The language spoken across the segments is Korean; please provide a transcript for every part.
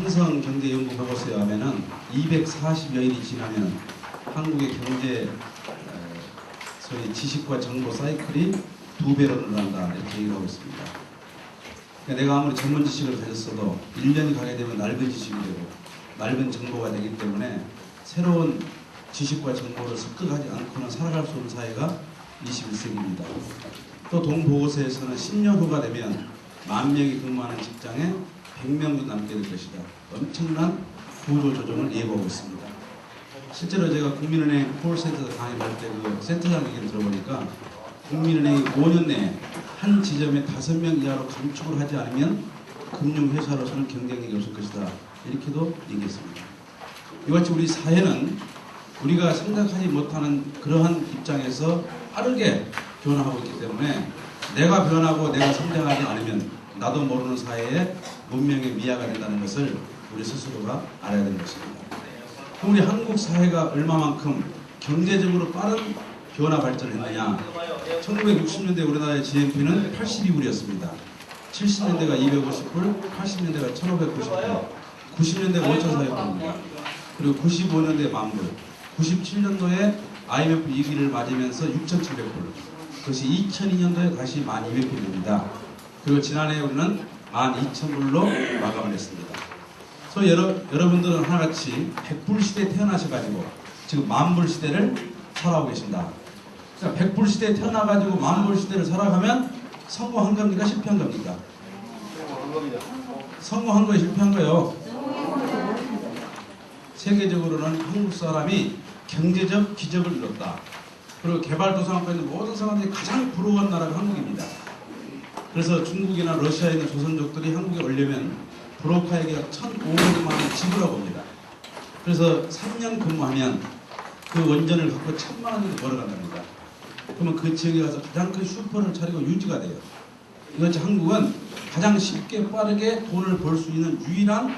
삼성경제연구보고서에 하면은 240여일이 지나면 한국의 경제 소위 지식과 정보 사이클이 2배로 늘어난다 이렇게 얘기하고 있습니다. 그러니까 내가 아무리 전문 지식을 가졌어도 1년이 가게 되면 낡은 지식이 되고 낡은 정보가 되기 때문에 새로운 지식과 정보를 습득하지 않고는 살아갈 수 없는 사회가 21세기입니다. 또 동보고서에서는 10년 후가 되면 10,000명이 근무하는 직장에 100명도 남게 될 것이다. 엄청난 구조조정을 예고하고 있습니다. 실제로 제가 국민은행 콜센터 강의할 때 그 센터장 얘기를 들어보니까 국민은행이 5년 내에 한 지점에 5명 이하로 감축을 하지 않으면 금융회사로서는 경쟁력이 없을 것이다. 이렇게도 얘기했습니다. 이같이 우리 사회는 우리가 생각하지 못하는 그러한 입장에서 빠르게 변화하고 있기 때문에 내가 변하고 내가 성장하지 않으면 나도 모르는 사회에 문명의 미화가 된다는 것을 우리 스스로가 알아야 되는 것입니다. 우리 한국 사회가 얼마만큼 경제적으로 빠른 변화 발전을 했느냐. 1960년대 우리나라의 GNP는 82불이었습니다. 70년대가 250불, 80년대가 1590불, 90년대가 5400불입니다. 그리고 95년대에 10,000불, 97년도에 IMF 위기를 맞으면서 6,700불, 그것이 2002년도에 다시 12,200불입니다. 그리고 지난해 우리는 12,000불로 마감을 했습니다. 그래서 여러분들은 하나같이 100불 시대에 태어나셔가지고 지금 10,000불 시대를 살아오고 계십니다. 그러니까 100불 시대에 태어나가지고 10,000불 시대를 살아가면 성공한 겁니까? 실패한 겁니까? 성공한 거에 실패한 거예요. 세계적으로는 한국 사람이 경제적 기적을 이뤘다. 그리고 개발도상국에 있는 모든 사람들이 가장 부러워한 나라가 한국입니다. 그래서 중국이나 러시아에 있는 조선족들이 한국에 오려면 브로커에게 1,500만 원 지불하고 옵니다. 그래서 3년 근무하면 그 원전을 갖고 1,000만 원 정도 벌어간답니다. 그러면 그 지역에 가서 가장 큰 슈퍼를 차리고 유지가 돼요. 이같이 한국은 가장 쉽게 빠르게 돈을 벌 수 있는 유일한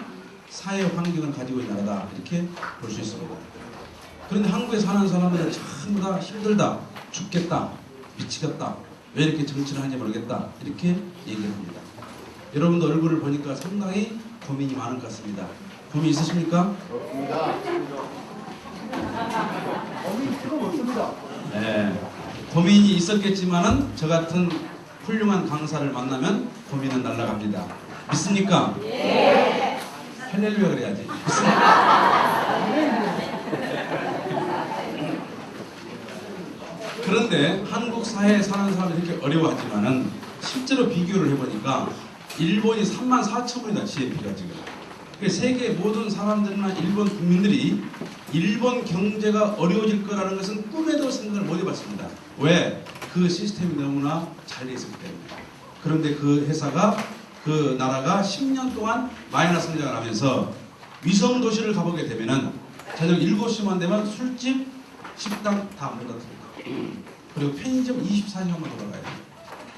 사회 환경을 가지고 있는 나라다. 이렇게 볼 수 있습니다. 그런데 한국에 사는 사람들은 전부 다 힘들다, 죽겠다, 미치겠다, 왜 이렇게 정치를 하는지 모르겠다 이렇게 얘기를 합니다. 여러분도 얼굴을 보니까 상당히 고민이 많은 것 같습니다. 고민 있으십니까? 없습니다. 네, 고민이 있었겠지만은 저 같은 훌륭한 강사를 만나면 고민은 날아갑니다. 믿습니까? 예. 할렐루야 그래야지. 그런데 한국 사회에 사는 사람들이 이렇게 어려워하지만은 실제로 비교를 해보니까 일본이 34,000불이다 GNP가 지금. 세계 모든 사람들이나 일본 국민들이 일본 경제가 어려워질 거라는 것은 꿈에도 생각을 못 해봤습니다. 왜? 그 시스템이 너무나 잘 돼 있었기 때문에. 그런데 그 회사가 그 나라가 10년 동안 마이너스 성장을 하면서 위성 도시를 가보게 되면은 저녁 7시만 되면 술집, 식당 다 문 닫습니다. 그리고 편의점 24시간만 돌아가야 돼요.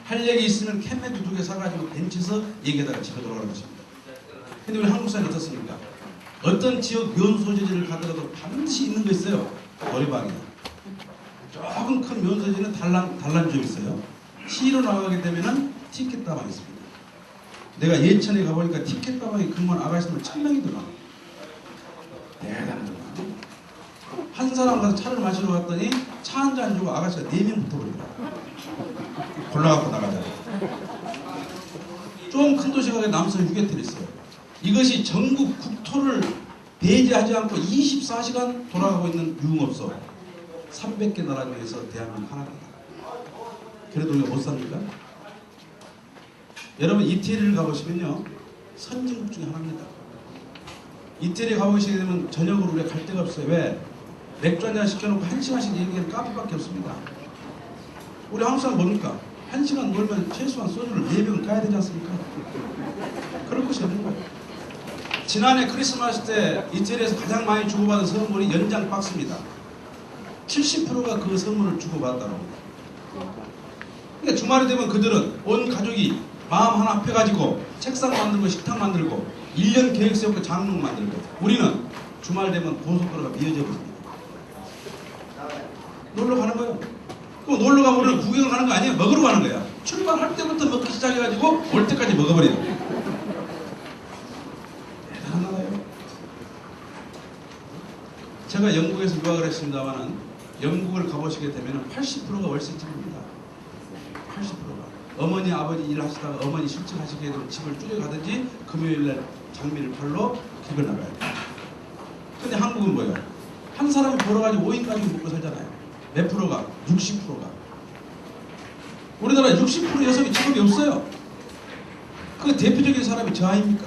할 얘기 있으면 캔맥주 2개 사가지고 벤치에서 얘기하다가 집에 돌아가는 것입니다. 근데 우리 한국 사회는 어떻습니까? 어떤 지역 면소재지를 가더라도 반드시 있는 거 있어요. 노래방이나. 조금 큰 면소재는 단란주에 있어요. 시로 나가게 되면은 티켓다방이 있습니다. 내가 예천에 가보니까 티켓다방에 근무한 아가씨들 1,000명이더라. 대단하더라. 한 사람 가서 차를 마시러 갔더니 차 한 잔 주고 아가씨가 4명 붙어버리더라. 골라갖고 나가자. 좀 큰 도시 가게 남성 휴게실이 있어요. 이것이 전국 국토를 배제하지 않고 24시간 돌아가고 있는 유흥업소 300개 나라 중에서 대한민국 하나입니다. 그래도 우리가 못 삽니까? 여러분 이태리를 가보시면요 선진국 중에 하나입니다. 이태리 가보시게 되면 저녁으로 우리가 갈 데가 없어요. 왜? 맥주 한잔 시켜놓고 1시간씩 얘기하는 카페밖에 없습니다. 우리 한국 사람 뭡니까? 1시간 놀면 최소한 소주를 4병 까야 되지 않습니까? 그럴 것이 없는 거예요. 지난해 크리스마스 때 이태리에서 가장 많이 주고받은 선물이 연장 박스입니다. 70%가 그 선물을 주고받았다고 합니다. 그러니까 주말이 되면 그들은 온 가족이 마음 하나 합해가지고 책상 만들고 식탁 만들고 1년 계획 세우고 장롱 만들고 우리는 주말 되면 고속도로가 미어져 버립니다. 놀러 가는 거예요. 그럼 놀러 가면 우리는 구경을 가는 거 아니에요? 먹으러 가는 거야. 출발할 때부터 먹기 시작해가지고 올 때까지 먹어버려요. 대단한 나라예요. 제가 영국에서 유학을 했습니다만은 영국을 가보시게 되면 80%가 월세집입니다. 80%가. 어머니 아버지 일하시다가 어머니 실직하시게 되면 집을 줄여가든지 금요일날 장미를 팔러 길을 나가야 돼요. 근데 한국은 뭐예요? 한 사람이 벌어가지고 5인 가족이 먹고 살잖아요. 몇 프로가? 60%가. 우리나라 60% 여성이 직업이 없어요. 그 대표적인 사람이 저 아닙니까?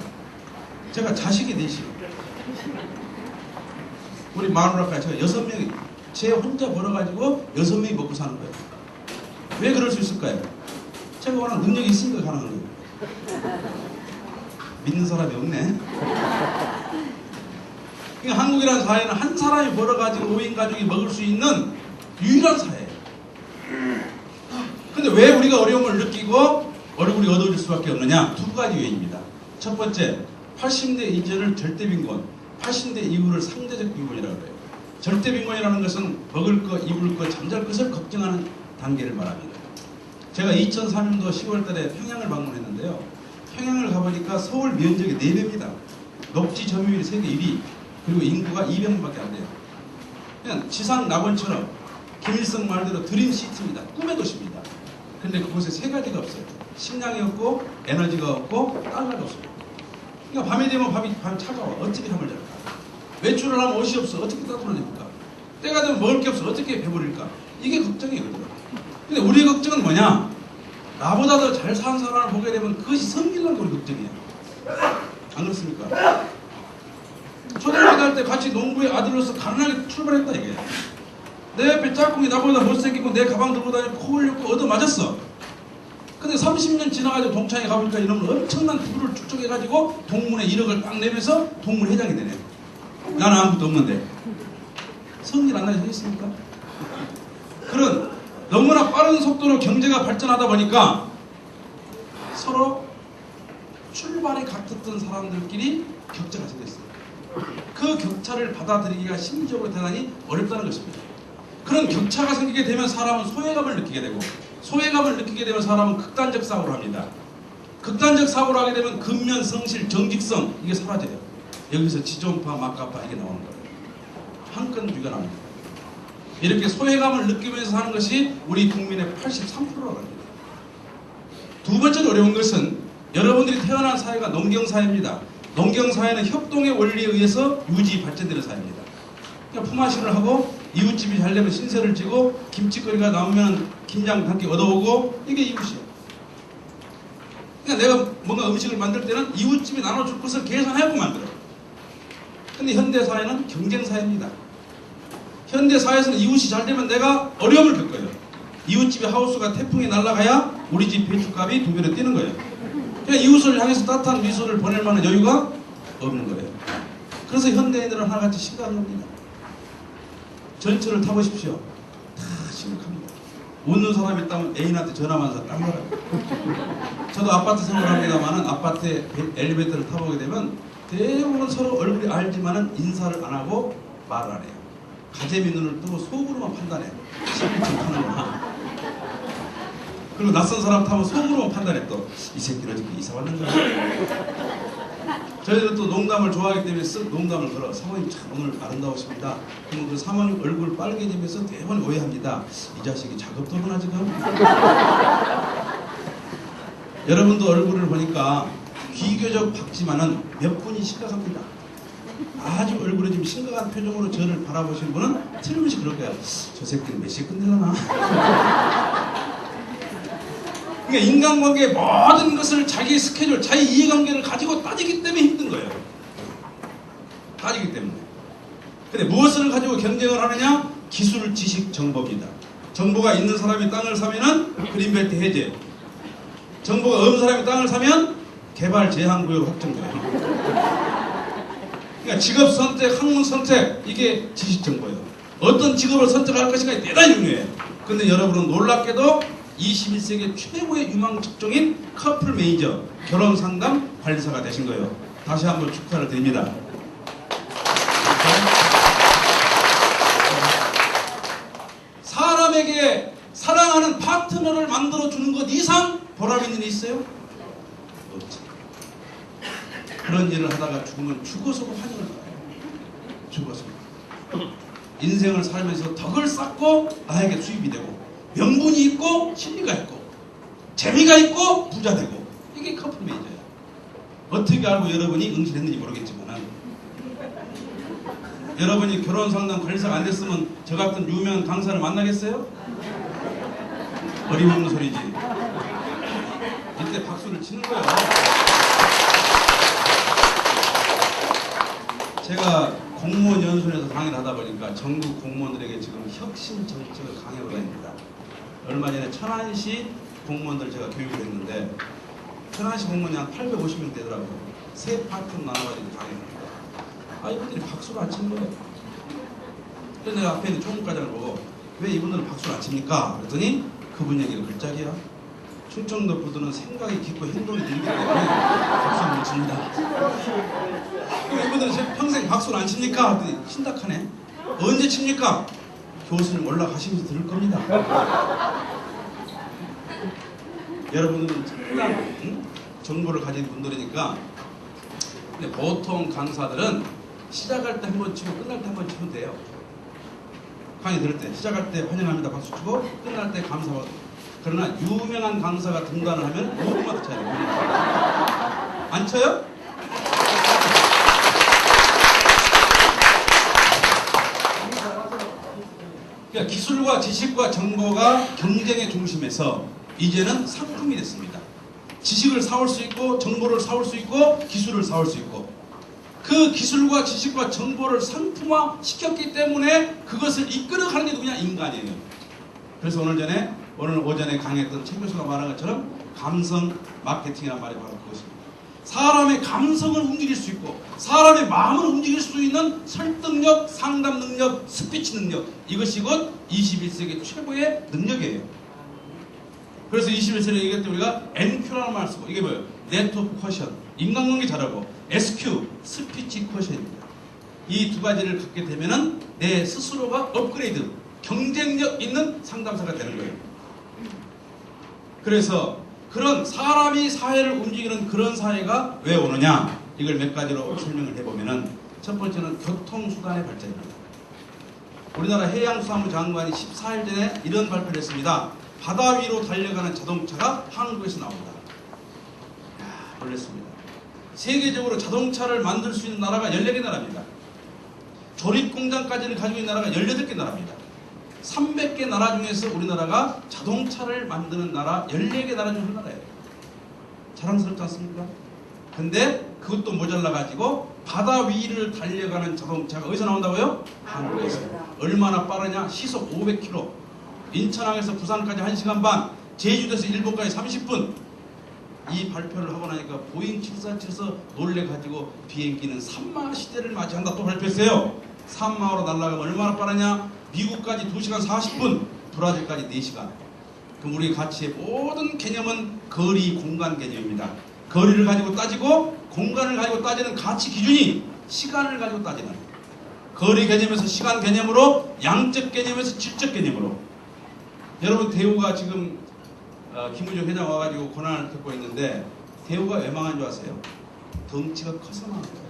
제가 자식이 넷이요. 우리 마누라까지 제가 6명이 제 혼자 벌어가지고 6명이 먹고 사는 거예요. 왜 그럴 수 있을까요? 제가 워낙 능력이 있으니까 가능한 거예요. 믿는 사람이 없네. 그러니까 한국이라는 사회는 한 사람이 벌어가지고 5인 가족이 먹을 수 있는 유일한 사회예요. 근데 왜 우리가 어려움을 느끼고 얼굴이 어두워질 수밖에 없느냐? 두 가지 요인입니다. 첫 번째, 80대 이전을 절대빈곤, 80대 이후를 상대적 빈곤이라고 해요. 절대빈곤이라는 것은 먹을 것, 입을 것, 잠잘 것을 걱정하는 단계를 말합니다. 제가 2003년도 10월 달에 평양을 방문했는데요. 평양을 가보니까 서울 면적이 4배입니다. 녹지 점유율이 세계 1위, 그리고 인구가 200만밖에 안 돼요. 그냥 지상 낙원처럼 김일성 말대로 드림시티입니다. 꿈의 도시입니다. 근데 그곳에 세 가지가 없어요. 식량이 없고 에너지가 없고 달러가 없어요. 그러니까 밤이 되면 밤이 차가워. 어떻게 잠을 잘까? 외출을 하면 옷이 없어. 어떻게 따뜻해집니까? 때가 되면 먹을 게 없어. 어떻게 배부를까? 이게 걱정이거든요. 근데 우리의 걱정은 뭐냐? 나보다 더 잘 사는 사람을 보게 되면 그것이 성질난 우리 걱정이에요. 안 그렇습니까? 초등학교 갈 때 같이 농부의 아들로서 가난하게 출발했다 이게. 내 옆에 짝꿍이 나보다 못생기고 내 가방 들고 다니고 코 흘렸고 얻어맞았어. 근데 30년 지나가지고 동창회 가보니까 이놈은 엄청난 부를 축적해가지고 동문회 1억을 딱 내면서 동문 회장이 되네. 나는 아무것도 없는데. 성질 안 나게 생겼습니까? 그런 너무나 빠른 속도로 경제가 발전하다 보니까 서로 출발이 같았던 사람들끼리 격차가 생겼어요. 그 격차를 받아들이기가 심리적으로 대단히 어렵다는 것입니다. 그런 격차가 생기게 되면 사람은 소외감을 느끼게 되고, 소외감을 느끼게 되면 사람은 극단적 사고를 합니다. 극단적 사고를 하게 되면 근면, 성실, 정직성 이게 사라져요. 여기서 지존파, 막가파 이게 나오는 거예요. 한건주의가 나옵니다. 이렇게 소외감을 느끼면서 사는 것이 우리 국민의 83%라고 합니다. 두 번째로 어려운 것은 여러분들이 태어난 사회가 농경사회입니다. 농경사회는 협동의 원리에 의해서 유지 발전되는 사회입니다. 그러니까 품앗이를 하고 이웃집이 잘 되면 신세를 지고 김치거리가 나오면 김장 함께 얻어오고 이게 이웃이에요. 그러니까 내가 뭔가 음식을 만들 때는 이웃집이 나눠줄 것을 계산하고 만들어요. 근데 현대사회는 경쟁사회입니다. 현대사회에서는 이웃이 잘 되면 내가 어려움을 겪어요. 이웃집의 하우스가 태풍이 날아가야 우리 집 배추값이 2배로 뛰는 거예요. 그냥 이웃을 향해서 따뜻한 미소를 보낼 만한 여유가 없는 거예요. 그래서 현대인들은 하나같이 심각한 겁니다. 전철을 타보십시오. 다 심각합니다. 웃는 사람이 있다면 애인한테 전화만 해서 땀 나요. 저도 아파트 생활합니다만은 아파트에 엘리베이터를 타보게 되면 대부분 서로 얼굴이 알지만은 인사를 안 하고 말을 안 해요. 가재미 눈을 뜨고 속으로만 판단해. 신분증 타는구나. 그리고 낯선 사람 타면 속으로만 판단해. 또 이 새끼는 어저께 이사 왔는가. 저희들은 또 농담을 좋아하기 때문에 쓱 농담을 걸어. 사모님 참 오늘 아름다우십니다. 그럼 그 사모님 얼굴 빨개지면서 대부분 오해합니다. 이 자식이 작업도구나 지금. 여러분도 얼굴을 보니까 비교적 밝지만은 몇 분이 심각합니다. 아주 얼굴에 좀 심각한 표정으로 저를 바라보시는 분은 틀림없이 그럴 거예요. 저 새끼는 몇 시에 끝내려나? 그러니까 인간관계의 모든 것을 자기 스케줄, 자기 이해관계를 가지고 따지기 때문에 힘든 거예요. 따지기 때문에. 근데 무엇을 가지고 경쟁을 하느냐? 기술, 지식, 정보입니다. 정보가 있는 사람이 땅을 사면은 그린벨트 해제. 정보가 없는 사람이 땅을 사면 개발 제한구역으로 확정돼요. 그러니까 직업 선택, 학문 선택 이게 지식 정보예요. 어떤 직업을 선택할 것인가 대단히 중요해요. 근데 여러분은 놀랍게도 21세기 최고의 유망 직종인 커플 매니저, 결혼 상담 관리사가 되신 거예요. 다시 한번 축하를 드립니다. 사람에게 사랑하는 파트너를 만들어주는 것 이상 보람 있는 일 있어요? 없지. 그런 일을 하다가 죽으면 죽어서도 환영을 받아요. 죽어서. 인생을 살면서 덕을 쌓고 나에게 수입이 되고, 명분이 있고 신리가 있고 재미가 있고 부자 되고, 이게 커플 매니저야. 어떻게 알고 여러분이 응시했는지 모르겠지만, 여러분이 결혼 상담 관리사가 안 됐으면 저 같은 유명한 강사를 만나겠어요? 어림없는 소리지. 이때 박수를 치는 거예요. 제가 공무원 연수원에서 강의를 하다 보니까 전국 공무원들에게 지금 혁신 정책을 강의하고 다닙니다. 얼마 전에 천안시 공무원들 제가 교육을 했는데, 천안시 공무원이 한 850명 되더라고요. 세 파트로 나눠가지고 강의를 합니다. 이분들이 박수를 안 치는 거예요. 그래서 내가 앞에 있는 총무과장을 보고, 왜 이분들은 박수를 안 칩니까? 그랬더니 그분 얘기가 글짝이야. 충청도 분들은 생각이 깊고 행동이 느리기 때문에 박수를 못 칩니다. 이분들은 평생 박수를 안 칩니까? 그랬더니 신박하네. 언제 칩니까? 교수님 올라가시면서 들을 겁니다. 여러분들은 상당한 정보를 가진 분들이니까. 근데 보통 강사들은 시작할 때 한 번 치고 끝날 때 한 번 치면 돼요. 강의 들을 때 시작할 때 환영합니다 박수 치고, 끝날 때 감사하고. 그러나 유명한 강사가 등단을 하면 5분마다 쳐야 돼요. 안 쳐요? 그러니까 기술과 지식과 정보가 경쟁의 중심에서 이제는 상품이 됐습니다. 지식을 사올 수 있고, 정보를 사올 수 있고, 기술을 사올 수 있고, 그 기술과 지식과 정보를 상품화 시켰기 때문에 그것을 이끌어가는 게 누구냐? 인간이에요. 그래서 오늘 오전에 강의했던 최 교수가 말한 것처럼 감성 마케팅이라는 말이 바로 그것입니다. 사람의 감성을 움직일 수 있고 사람의 마음을 움직일 수 있는 설득력, 상담 능력, 스피치 능력, 이것이 곧 21세기 최고의 능력이에요. 그래서 21세기에 얘기할 때 우리가 NQ라는 말을 쓰고, 이게 뭐예요? 네트워크 쿼션, 인간관계 잘하고, SQ, 스피치 쿼션입니다. 이 두 가지를 갖게 되면은 내 스스로가 업그레이드, 경쟁력 있는 상담사가 되는 거예요. 그래서 그런 사람이 사회를 움직이는 그런 사회가 왜 오느냐, 이걸 몇 가지로 설명을 해보면은, 첫 번째는 교통수단의 발전입니다. 우리나라 해양수산부 장관이 14일 전에 이런 발표를 했습니다. 바다 위로 달려가는 자동차가 한국에서 나온다. 놀랐습니다. 세계적으로 자동차를 만들 수 있는 나라가 14개 나라입니다. 조립공장까지를 가지고 있는 나라가 18개 나라입니다. 300개 나라 중에서 우리나라가 자동차를 만드는 나라 14개 나라 중 하나예요. 자랑스럽지 않습니까? 근데 그것도 모자라가지고 바다 위를 달려가는 자동차가 어디서 나온다고요? 한국에서. 얼마나 빠르냐? 시속 500km. 인천항에서 부산까지 1시간 반, 제주도에서 일본까지 30분. 이 발표를 하고 나니까 보잉 747에서 놀래가지고 비행기는 산마 시대를 맞이한다 또 발표했어요. 산마로 날아가면 얼마나 빠르냐? 미국까지 2시간 40분, 브라질까지 4시간. 그럼 우리 가치의 모든 개념은 거리, 공간 개념입니다. 거리를 가지고 따지고, 공간을 가지고 따지는 가치 기준이 시간을 가지고 따지는, 거리 개념에서 시간 개념으로, 양적 개념에서 질적 개념으로. 여러분, 대우가 지금 김우중 회장 와가지고 고난을 겪고 있는데, 대우가 왜 망한 줄 아세요? 덩치가 커서 망한 거예요.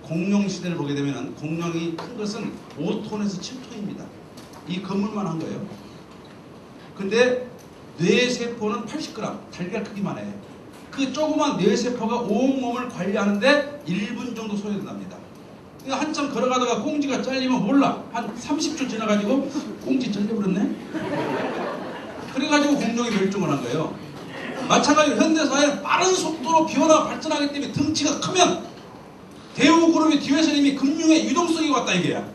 공룡 시대를 보게 되면 공룡이 큰 것은 5톤에서 7톤입니다. 이 건물만 한 거예요. 근데 뇌세포는 80g, 달걀 크기만 해. 그 조그만 뇌세포가 온몸을 관리하는데 1분 정도 소요된답니다. 그러니까 한참 걸어가다가 꽁지가 잘리면 몰라. 한 30초 지나가지고 꽁지 잘려버렸네? 그래가지고 공룡이 멸종을 한 거예요. 마찬가지로 현대사회는 빠른 속도로 변화가 발전하기 때문에 덩치가 크면 대우그룹이 뒤에서 이미 금융의 유동성이 왔다 이게야.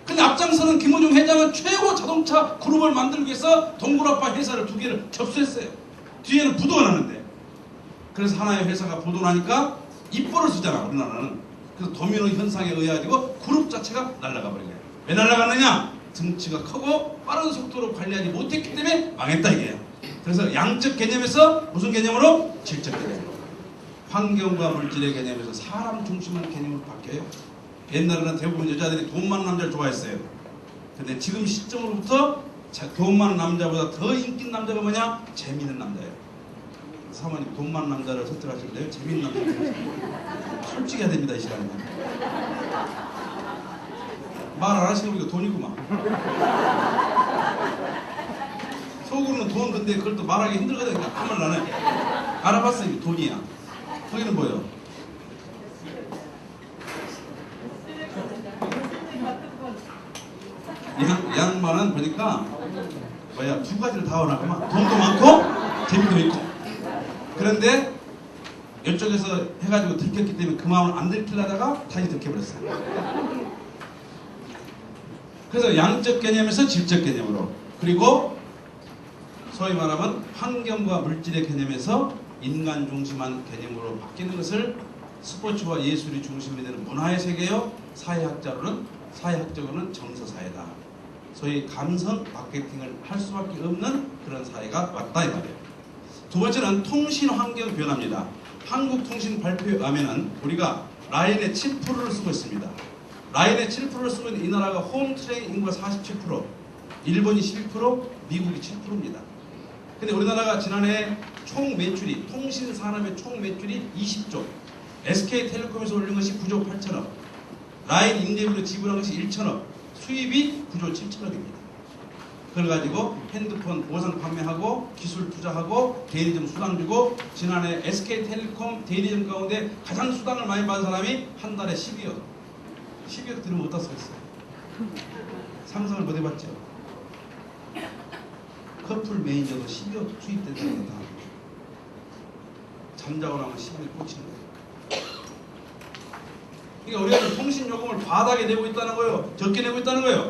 근데 앞장서는 김우중 회장은 최고 자동차 그룹을 만들기 위해서 동굴아빠 회사를 2개를 접수했어요. 뒤에는 부도가 나는데. 그래서 하나의 회사가 부도나니까 입벌을 쓰잖아, 우리나라는. 그래서 도미노 현상에 의해가지고 그룹 자체가 날아가 버린 거예요. 왜 날아갔느냐? 덩치가 크고 빠른 속도로 관리하지 못했기 때문에 망했다 이게요. 그래서 양적 개념에서 무슨 개념으로? 질적 개념으로. 환경과 물질의 개념에서 사람 중심한 개념으로 바뀌어요. 옛날에는 대부분 여자들이 돈 많은 남자를 좋아했어요. 근데 지금 시점으로부터 돈 많은 남자보다 더 인기 있는 남자가 뭐냐? 재미있는 남자예요. 사모님, 돈 많은 남자를 선택하실래요? 재미있는 남자를 선택하실래요? 솔직히 해야 됩니다, 이 시간에. 말 안 하시는 거니까 돈이구만. 속으로는 돈, 근데 그걸 또 말하기 힘들거든. 아무 말 안 해. 알아봤어, 이게 돈이야. 거기는 뭐예요? 양반은 보니까 뭐야, 두 가지를 다 원하구만. 돈도 많고 재미도 있고. 그런데 이쪽에서 해가지고 들켰기 때문에 그 마음을 안 들키려다가 다시 들켜버렸어요. 그래서 양적 개념에서 질적 개념으로, 그리고 소위 말하면 환경과 물질의 개념에서 인간 중심한 개념으로 바뀌는 것을 스포츠와 예술이 중심이 되는 문화의 세계요, 사회학적으로는 정서사회다. 소위 감성 마케팅을 할 수밖에 없는 그런 사회가 왔다 이 말이에요. 두 번째는 통신 환경 변화입니다. 한국통신 발표에 의하면 우리가 라인의 7%를 쓰고 있습니다. 라인의 7%를 쓰고 있는 이 나라가 홈트레인 인구가 47%, 일본이 12%, 미국이 7%입니다. 근데 우리나라가 지난해 총 매출이, 통신 산업의 총 매출이 20조, SK텔레콤에서 올린 것이 9조 8천억, 라인 임대비로 지불한 것이 1천억, 수입이 9조 7천억입니다. 그걸 가지고 핸드폰 보상 판매하고 기술 투자하고 대리점 수당 주고, 지난해 SK텔레콤 대리점 가운데 가장 수당을 많이 받은 사람이 한 달에 12억. 12억 들으면 어디다 쓰겠어요? 상상을 못 해봤죠. 커플 매니저도 12억 투입된다는 거다. 잠자고 나면 12억 꽂히는 거예요. 그러니까 우리가 통신 요금을 바닥에 내고 있다는 거예요? 적게 내고 있다는 거예요?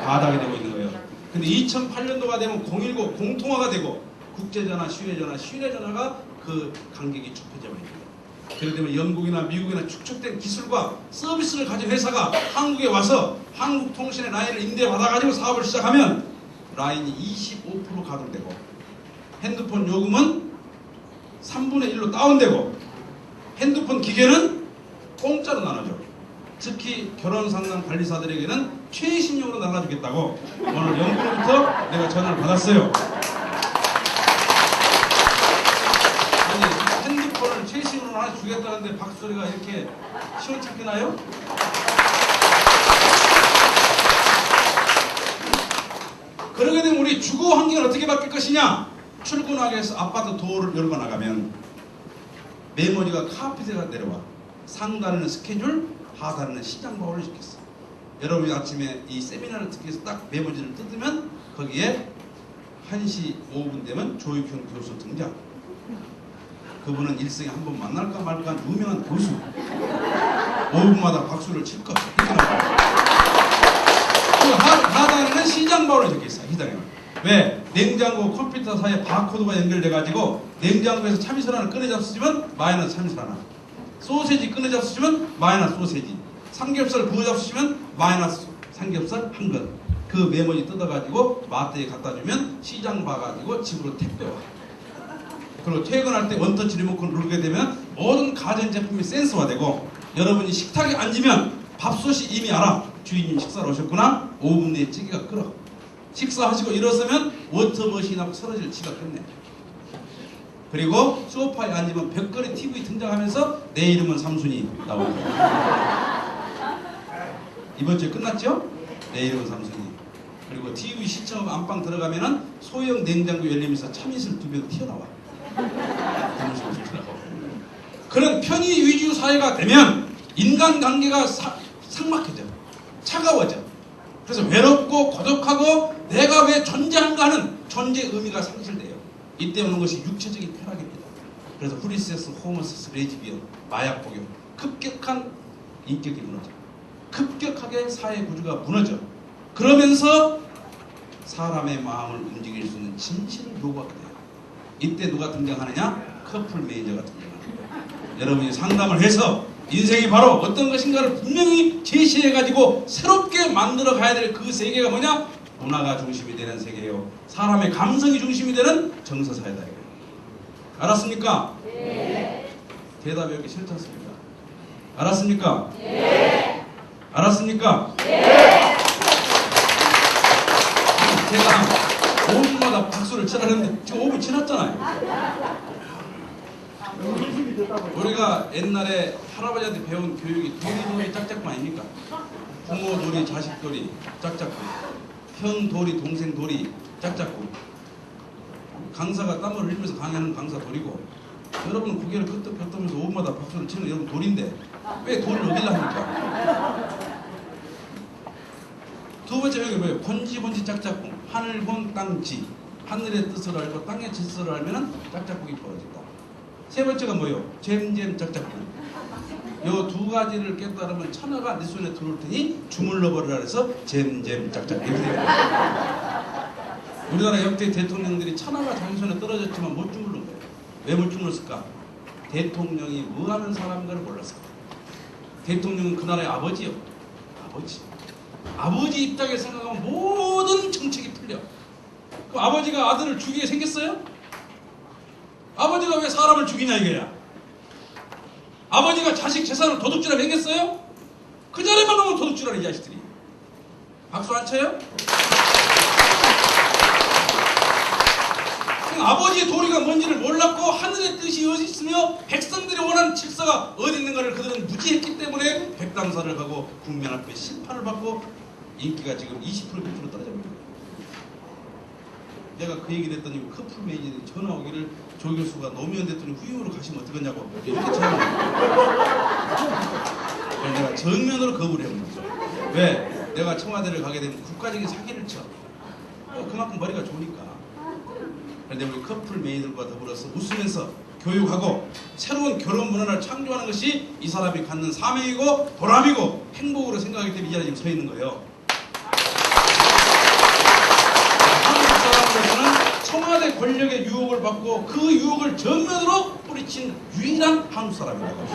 바닥에 내고 있는 거예요. 근데 2008년도가 되면 010 공통화가 되고, 국제전화, 휴대전화가 그 간격이 좁혀져 버립니다. 그렇기 때문에 영국이나 미국이나 축적된 기술과 서비스를 가진 회사가 한국에 와서 한국 통신의 라인을 임대받아가지고 사업을 시작하면 라인이 25% 가동되고, 핸드폰 요금은 3분의 1로 다운되고, 핸드폰 기계는 공짜로 나눠줘. 특히 결혼상담 관리사들에게는 최신형으로 나눠주겠다고 오늘 영국으로부터 내가 전화를 받았어요. 아니, 핸드폰을 최신으로 하나 주겠다는데 박소리가 이렇게 시원찮게 나요? 그러게 되면 우리 주거 환경은 어떻게 바뀔 것이냐? 출근하기 위해서 아파트 도어를 열고 나가면 메모지가 카펫에가 내려와. 상단에는 스케줄, 하단에는 시장 방어를 시켰어. 여러분이 아침에 이 세미나를 듣기 위해서 딱 메모지를 뜯으면 거기에 1시 5분 되면 조익형 교수 등장. 그분은 일생에 한 번 만날까 말까 한 유명한 교수. 5분마다 박수를 칠 것. 이렇게 나와요. 하단에는 시장 번호를 적혀있어요. 시장에는. 왜? 냉장고 컴퓨터 사이에 바코드가 연결돼가지고 냉장고에서 참이슬 하나 꺼내 잡수시면 마이너스 참이슬 하나, 소세지 꺼내 잡수시면 마이너스 소세지, 삼겹살 구워 잡수시면 마이너스 삼겹살 한 건. 그 메모지 뜯어가지고 마트에 갖다 주면 시장 봐가지고 집으로 택배 와. 그리고 퇴근할 때 원터치 리모컨 누르게 되면 모든 가전제품이 센서화되고, 여러분이 식탁에 앉으면 밥솥이 이미 알아. 주인님 식사로 오셨구나. 5분 내에 찌개가 끓어. 식사하시고 일어서면 워터머신이 나고 쓰러질 지가 끝내. 그리고 소파에 앉으면 벽걸이 TV 등장하면서 내 이름은 삼순이 나옵니다. 이번 주에 끝났죠? 내 이름은 삼순이. 그리고 TV 시청 안방 들어가면은 소형 냉장고 열리면서 참이슬 2명 튀어나와. 그런 편의 위주 사회가 되면 인간관계가 삭막해져, 차가워져. 그래서 외롭고 고독하고 내가 왜 존재한가 하는 존재 의미가 상실돼요. 이때 오는 것이 육체적인 쾌락입니다. 그래서 프리세스, 호모세스, 레즈비언, 마약 복용, 급격한 인격이 무너져, 급격하게 사회 구조가 무너져. 그러면서 사람의 마음을 움직일 수 있는 진실을 요구하게 돼요. 이때 누가 등장하느냐? 커플 매니저가 등장합니다. 여러분이 상담을 해서 인생이 바로 어떤 것인가를 분명히 제시해가지고 새롭게 만들어 가야 될 그 세계가 뭐냐? 문화가 중심이 되는 세계예요. 사람의 감성이 중심이 되는 정서사회다. 알았습니까? 네. 대답이 여기 싫지 않습니까? 알았습니까? 네. 알았습니까? 네. 제가 5분마다 박수를 치라는데 지금 5분 지났잖아요. 우리가 옛날에 할아버지한테 배운 교육이 도리도리 짝짝만 아닙니까? 부모 돌이, 자식 돌이, 짝짝꿍. 형 돌이, 동생 돌이, 짝짝꿍. 강사가 땀을 흘리면서 강의하는 강사 돌이고, 여러분은 고개를 끄덕끄덕하면서 5분마다 박수를 치는 여러분 돌인데 왜 돌을 어디다 합니까? 두 번째 여기 뭐예요? 번지 짝짝꿍. 하늘 본 땅지. 하늘의 뜻을 알고 땅의 질서를 알면 짝짝꿍이 벌어진다. 세 번째가 뭐예요? 잼잼 짝짝꿍. 요 두 가지를 깨달으면 천하가 네 손에 들어올 테니 주물러버리라 해서 잼잼 짝짝꿍. 우리나라 역대 대통령들이 천하가 자기 손에 떨어졌지만 못 주물른 거예요. 왜 못 주물렀을까? 대통령이 뭐하는 사람인가를 몰랐을까? 대통령은 그 나라의 아버지요. 아버지 입장에 생각하면 모든 정책이 풀려. 그 아버지가 아들을 죽이게 생겼어요? 아버지가 왜 사람을 죽이냐 이거야. 아버지가 자식 재산을 도둑질하게 생겼어요? 그 자리만 오면 도둑질하는 이 자식들이. 박수 안 쳐요? 아버지의 도리가 뭔지를 몰랐고 하늘의 뜻이 어디 있으며 백성들이 원하는 질서가 어디 있는가를 그들은 무지했기 때문에 백담사를 하고 국민 앞에 심판을 받고 인기가 지금 20% 떨어져 버립니다. 내가 그 얘기를 했더니 커플 매니저들이 전화 오기를 조 교수가 노무현 대통령 후임으로 가시면 어떡하냐고 이렇게 전화. 내가 정면으로 거부를 해본 거죠. 왜? 내가 청와대를 가게 되면 국가적인 사기를 쳐. 그만큼 머리가 좋으니까. 그런데 우리 커플 매니저들과 더불어서 웃으면서 교육하고 새로운 결혼 문화를 창조하는 것이 이 사람이 갖는 사명이고 보람이고 행복으로 생각하기 때문에 이 자리에 지금 서 있는 거예요. 한국 사람으로서는 청와대 권력의 유혹을 받고 그 유혹을 전면으로 뿌리친 유일한 한국 사람이라고.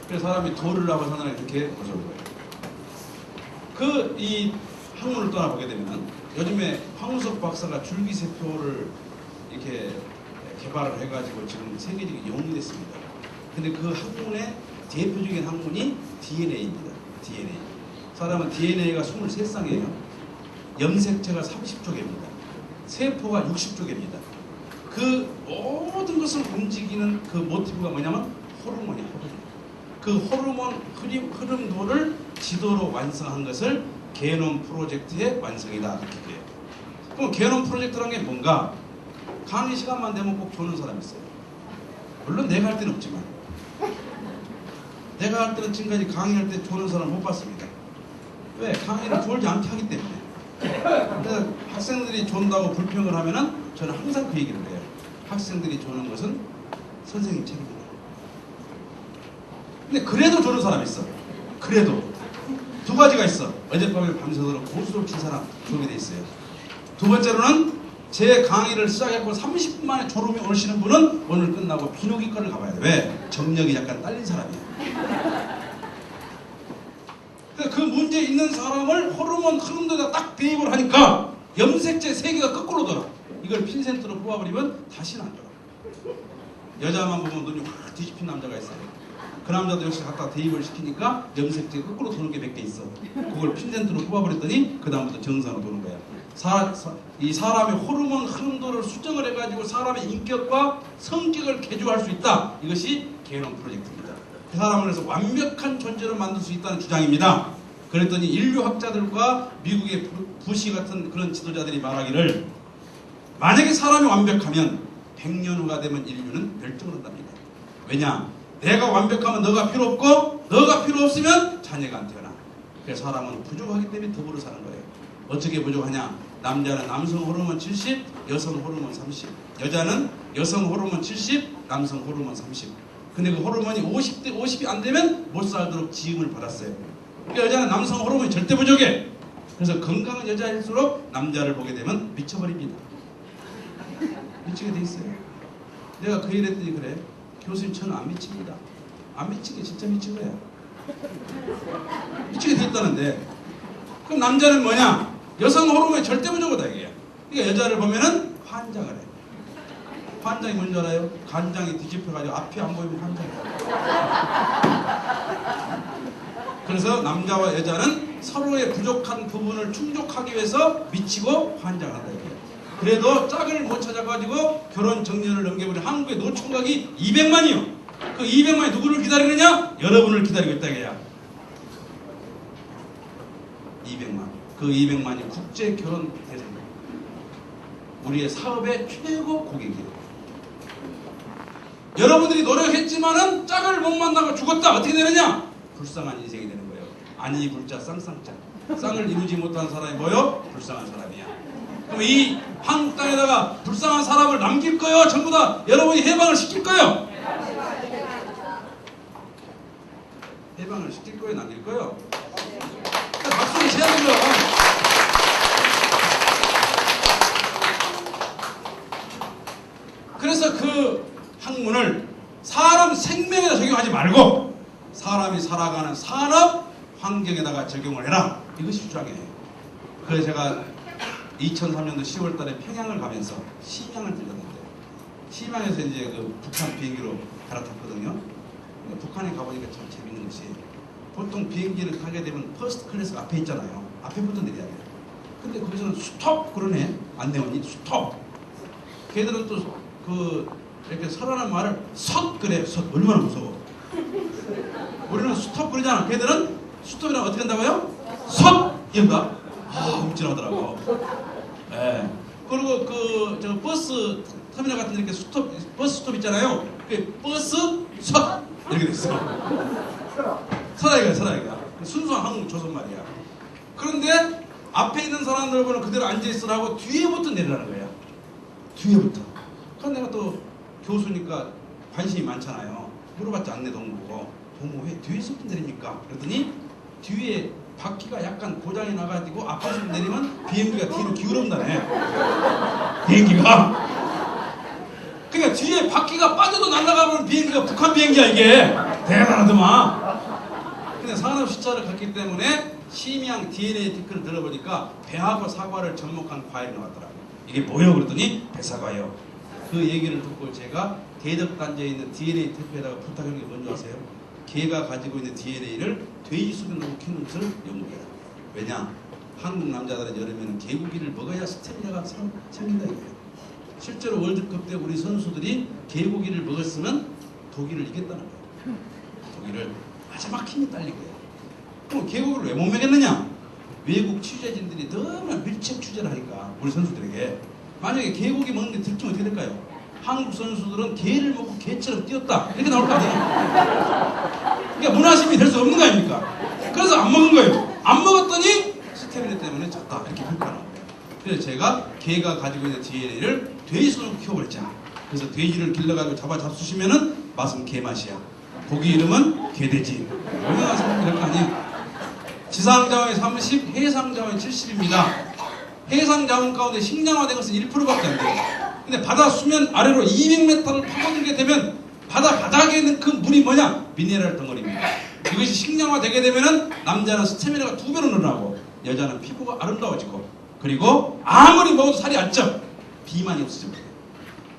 그래서 사람이 도를 하고 사는 이렇게 어려운 거예요. 이 학문을 떠나보게 되면 요즘에 황우석 박사가 줄기세포를 이렇게 개발을 해가지고 지금 세계적인 영웅이 됐습니다. 근데 그 학문의 대표적인 학문이 DNA입니다. DNA. 사람은 DNA가 23쌍이에요. 염색체가 30조 개입니다. 세포가 60조 개입니다. 그 모든 것을 움직이는 그 모티브가 뭐냐면 호르몬이에요. 그 호르몬 흐름도를 지도로 완성한 것을 게놈 프로젝트의 완성이다. 이렇게 돼요. 그럼 게놈 프로젝트라는 게 뭔가? 강의 시간만 되면 꼭 조는 사람이 있어요. 물론 내가 할 때는 없지만 내가 할 때는 지금까지 강의할 때 조는 사람 못 봤습니다. 왜? 강의를 졸지 않게 하기 때문에. 그래서 학생들이 존다고 불평을 하면은 저는 항상 그 얘기를 해요. 학생들이 조는 것은 선생님 책임이다. 근데 그래도 조는 사람이 있어. 그래도 두 가지가 있어. 어젯밤에 밤새도록 고수를 친 사람 조게 돼 있어요. 두 번째로는 제 강의를 시작했고 30분 만에 졸음이 오시는 분은 오늘 끝나고 비뇨기과를 가봐야 돼. 왜? 정력이 약간 딸린 사람이야. 그 문제 있는 사람을 호르몬 흐름도에다 딱 대입을 하니까 염색체 3개가 거꾸로 돌아. 이걸 핀센트로 뽑아버리면 다시는 안 돌아. 여자만 보면 눈이 확 뒤집힌 남자가 있어요. 그 남자도 역시 갖다 대입을 시키니까 염색체 거꾸로 도는 게 몇 개 있어. 그걸 핀센트로 뽑아버렸더니 그 다음부터 정상으로 도는 거야. 이 사람의 호르몬 흐름도를 수정을 해가지고 사람의 인격과 성격을 개조할 수 있다. 이것이 게놈 프로젝트입니다. 그 사람을 해서 완벽한 존재로 만들 수 있다는 주장입니다. 그랬더니 인류학자들과 미국의 부시 같은 그런 지도자들이 말하기를 만약에 사람이 완벽하면 100년 후가 되면 인류는 멸종을 한답니다. 왜냐? 내가 완벽하면 너가 필요 없고 너가 필요 없으면 자녀가 안 태어나. 그래서 사람은 부족하기 때문에 더불어 사는 거예요. 어떻게 부족하냐? 남자는 남성 호르몬 70, 여성 호르몬 30. 여자는 여성 호르몬 70, 남성 호르몬 30. 근데 그 호르몬이 50이 안 되면 못 살도록 지음을 받았어요. 그러니까 여자는 남성 호르몬이 절대 부족해. 그래서 건강한 여자일수록 남자를 보게 되면 미쳐버립니다. 미치게 돼 있어요. 내가 그 일 했더니 그래. 교수님 저는 안 미칩니다. 안 미치게 진짜 미친 거야. 미치게 돼 있다는데. 그럼 남자는 뭐냐? 여성 호르몬이 절대 부족하다 이게. 그러니까 여자를 보면은 환장을 해. 환장이 뭔지 알아요? 간장이 뒤집혀가지고 앞이 안 보이면 환장이야. 그래서 남자와 여자는 서로의 부족한 부분을 충족하기 위해서 미치고 환장한다 이게. 그래도 짝을 못 찾아가지고 결혼 정년을 넘겨버린 한국의 노총각이 200만이요. 그 200만이 누구를 기다리느냐? 여러분을 기다리고 있다 이거야. 200만. 그 200만이 국제 결혼 대상입니다. 우리의 사업의 최고 고객이에요. 여러분들이 노력했지만은 짝을 못 만나고 죽었다. 어떻게 되느냐? 불쌍한 인생이 되는 거예요. 아니 불자 쌍쌍짝. 쌍을 이루지 못한 사람이 뭐요? 불쌍한 사람이야. 그럼 이 한국 땅에다가 불쌍한 사람을 남길 거요? 전부 다 여러분이 해방을 시킬 거요? 해방을 시킬 거요? 남길 거요? 박수를 쳐야 돼요. 그래서 그 학문을 사람 생명에다 적용하지 말고 사람이 살아가는 산업 환경에다가 적용을 해라. 이것이 주장이에요. 그래서 제가 2003년도 10월 달에 평양을 가면서 심양을 들렸는데 심양에서 이제 그 북한 비행기로 갈아탔거든요. 북한에 가보니까 참 재밌는 것이 보통 비행기를 타게 되면 퍼스트 클래스가 앞에 있잖아요. 앞에부터 내려야 돼요. 근데 거기서는 스톱 그러네. 안내원이 스톱. 걔들은 또 그 이렇게 서라는 말을 섰 그래. 섰. 얼마나 무서워. 우리는 스톱 그러잖아. 걔들은 스톱이랑 어떻게 한다고요? 섰! 이런가? 움찔하더라고. 예. 그리고 저 버스 터미널 같은 데 이렇게 버스 스톱 있잖아요. 그 버스 섰! 이렇게 됐어. 서라이가. 순수한 한국 조선 말이야. 그런데 앞에 있는 사람들 보면 그대로 앉아있으라고 뒤에부터 내리라는 거야. 뒤에부터. 그런데 내가 또 교수니까 관심이 많잖아요. 물어봤지 않네 동무고. 동무 왜 뒤에서부터 내립니까? 그랬더니 뒤에 바퀴가 약간 고장이 나가지고 앞에서 내리면 비행기가 뒤로 기울어온다네. 비행기가. 그러니까 뒤에 바퀴가 빠져도 날아가면 비행기가 북한 비행기야 이게. 대단하더만. 근데 산업시찰을 갔기 때문에 심양 DNA 테크를 들어보니까 배하고 사과를 접목한 과일이 나왔더라고요. 이게 뭐예요? 그랬더니 배사과예요. 그 얘기를 듣고 제가 대덕단지에 있는 DNA 테크에다가 부탁한 게 뭔지 아세요? 개가 가지고 있는 DNA를 돼지 속에 넣고 키우는 것을 연구해라. 왜냐? 한국 남자들은 여름에는 개고기를 먹어야 스태미나가 생긴다 이거예요. 실제로 월드컵 때 우리 선수들이 개고기를 먹었으면 독일을 이겼다는 거예요. 독일을 마지막 힘이 딸린 거예요. 그럼 개고기를 왜 못 먹였느냐? 외국 취재진들이 너무나 밀착 취재를 하니까 우리 선수들에게 만약에 개고기 먹는 게 들키면 어떻게 될까요? 한국 선수들은 개를 먹고 개처럼 뛰었다 이렇게 나올 거 아니에요. 그러니까 문화심이 될 수 없는 거 아닙니까? 그래서 안 먹은 거예요. 안 먹었더니 스태미나 때문에 졌다 이렇게 평가하는 거예요. 그래서 제가 개가 가지고 있는 DNA를 돼지 손으로 키워버렸자. 그래서 돼지를 길러가지고 잡수시면은 맛은 개맛이야. 고기 이름은 개돼지. 유명한 사람 이런 거 아니에요. 지상자원이 30, 해상자원이 70입니다. 해상자원 가운데 식량화된 것은 1%밖에 안 돼요. 근데 바다 수면 아래로 200m를 파고들게 되면 바다 바닥에 있는 그 물이 뭐냐? 미네랄 덩어리입니다. 이것이 식량화되게 되면은 남자는 스태미나가 2배로 늘어나고 여자는 피부가 아름다워지고 그리고 아무리 먹어도 살이 안 쪄. 비만이 없어집니다.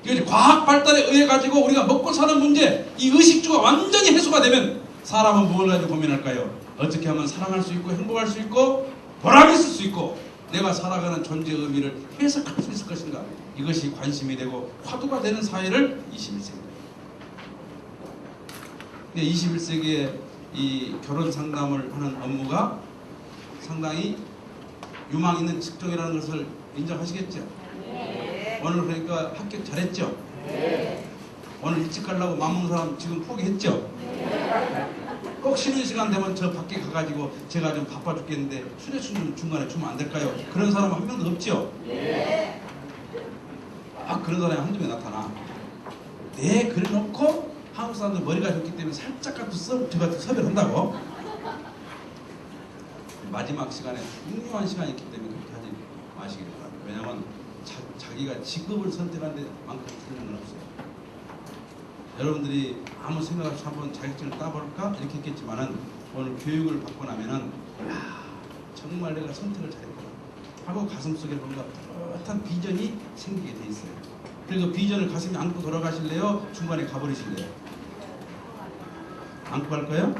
이것이 과학 발달에 의해 가지고 우리가 먹고 사는 문제, 이 의식주가 완전히 해소가 되면 사람은 무엇을 가지고 고민할까요? 어떻게 하면 사랑할 수 있고 행복할 수 있고 보람이 있을 수 있고 내가 살아가는 존재의 의미를 해석할 수 있을 것인가? 이것이 관심이 되고 화두가 되는 사회를 21세기입니다. 21세기에 이 결혼 상담을 하는 업무가 상당히 유망 있는 직종이라는 것을 인정하시겠죠? 네. 오늘 그러니까 합격 잘했죠? 네. 오늘 일찍 가려고 마음 먹는 사람 지금 포기했죠? 네. 꼭 쉬는 시간 되면 저 밖에 가가지고 제가 좀 바빠 죽겠는데 휴대폰 좀 중간에 주면 안 될까요? 그런 사람 한 명도 없죠? 네. 그런 사람이 한두 명 나타나. 네, 그래 놓고 한국 사람들 머리가 좋기 때문에 살짝가도 제가 섭외를 한다고? 마지막 시간에 중요한 시간이 있기 때문에 그렇게 하지 마시기 바랍니다. 왜냐하면 자기가 직업을 선택하는 데만큼 틀린 건 없어요. 여러분들이 아무 생각 없이 한번 자격증을 따볼까? 이렇게 했겠지만은 오늘 교육을 받고 나면은 정말 내가 선택을 잘했구나 하고 가슴속에 뭔가 뚜렷한 비전이 생기게 돼 있어요. 그리고 비전을 가슴에 안고 돌아가실래요? 중간에 가버리실래요? 안고 갈 거예요?